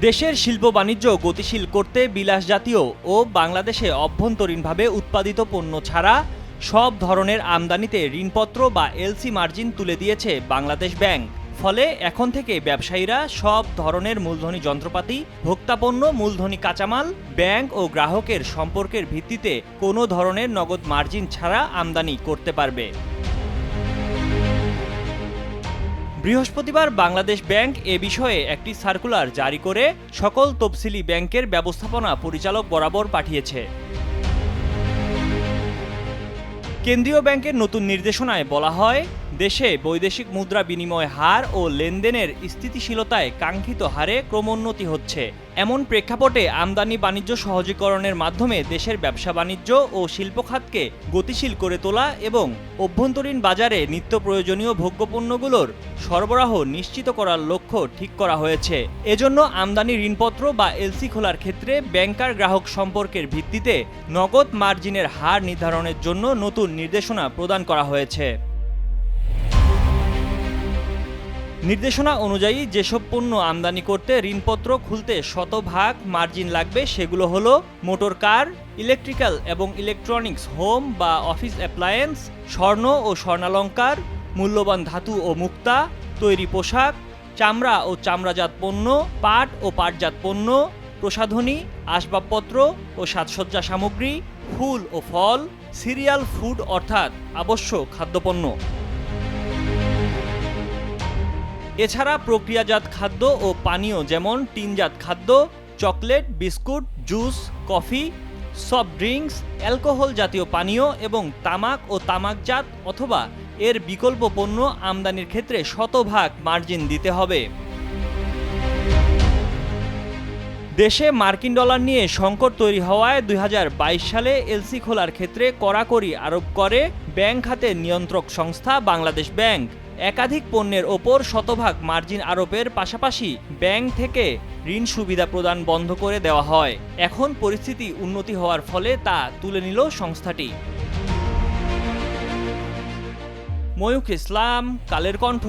দেশের শিল্প বাণিজ্য গতিশীল করতে বিলাসজাতীয় ও বাংলাদেশে অভ্যন্তরীণভাবে উৎপাদিত পণ্য ছাড়া সব ধরনের আমদানিতে ঋণপত্র বা এলসি মার্জিন তুলে দিয়েছে বাংলাদেশ ব্যাংক। ফলে এখন থেকে ব্যবসায়ীরা সব ধরনের মূলধনী যন্ত্রপাতি, ভোক্তাপণ্য, মূলধনী কাঁচামাল, ব্যাংক ও গ্রাহকের সম্পর্কের ভিত্তিতে কোনো ধরনের নগদ মার্জিন ছাড়া আমদানি করতে পারবে। বৃহস্পতিবার বাংলাদেশ ব্যাংক এ বিষয়ে একটি সার্কুলার জারি করে সকল তফসিলি ব্যাংকের ব্যবস্থাপনা পরিচালক বরাবর পাঠিয়েছে। কেন্দ্রীয় ব্যাংকের নতুন নির্দেশনায় বলা হয়, দেশে বৈদেশিক মুদ্রা বিনিময় হার ও লেনদেনের স্থিতিশীলতায় কাঙ্ক্ষিত হারে ক্রমোন্নতি হচ্ছে। এমন প্রেক্ষাপটে আমদানি বাণিজ্য সহজীকরণের মাধ্যমে দেশের ব্যবসা বাণিজ্য ও শিল্প খাতকে গতিশীল করে তোলা এবং অভ্যন্তরীণ বাজারে নিত্য প্রয়োজনীয় ভোগ্যপণ্যগুলোর সরবরাহ নিশ্চিত করার লক্ষ্য ঠিক করা হয়েছে। এজন্য আমদানি ঋণপত্র বা এলসি খোলার ক্ষেত্রে ব্যাংকার গ্রাহক সম্পর্কের ভিত্তিতে নগদ মার্জিনের হার নির্ধারণের জন্য নতুন নির্দেশনা প্রদান করা হয়েছে। নির্দেশনা অনুযায়ী যেসব পণ্য আমদানি করতে ঋণপত্র খুলতে শতভাগ মার্জিন লাগবে সেগুলো হলো মোটর কার, ইলেকট্রিক্যাল এবং ইলেকট্রনিক্স, হোম বা অফিস অ্যাপ্লায়েন্স, স্বর্ণ ও স্বর্ণালংকার, মূল্যবান ধাতু ও মুক্তা, তৈরি পোশাক, চামড়া ও চামড়াজাত পণ্য, পাট ও পাটজাত পণ্য, প্রসাধনী, আসবাবপত্র ও সাজসজ্জা সামগ্রী, ফুল ও ফল, সিরিয়াল ফুড অর্থাৎ আবশ্যক খাদ্যপণ্য। এছাড়া প্রক্রিয়াজাত খাদ্য ও পানীয় যেমন টিনজাত খাদ্য, chocolate, biscuit, juice, coffee, soft drinks, alcohol জাতীয় পানীয় এবং তামাক ও তামাকজাত অথবা এর বিকল্প পণ্য আমদানির ক্ষেত্রে শতভাগ মার্জিন দিতে হবে। দেশে মার্কিন ডলার নিয়ে সংকট তৈরি হওয়ায় ২০২২ সালে এলসি খোলার ক্ষেত্রে কড়াকড়ি আরোপ করে ব্যাংক খাতের নিয়ন্ত্রক সংস্থা বাংলাদেশ ব্যাংক। একাধিক পণ্যের ওপর শতভাগ মার্জিন আরোপের পাশাপাশি ব্যাংক থেকে ঋণ সুবিধা প্রদান বন্ধ করে দেওয়া হয়। এখন পরিস্থিতি উন্নতি হওয়ার ফলে তা তুলে নিল সংস্থাটি। ময়ূখ ইসলাম, কালের কণ্ঠ।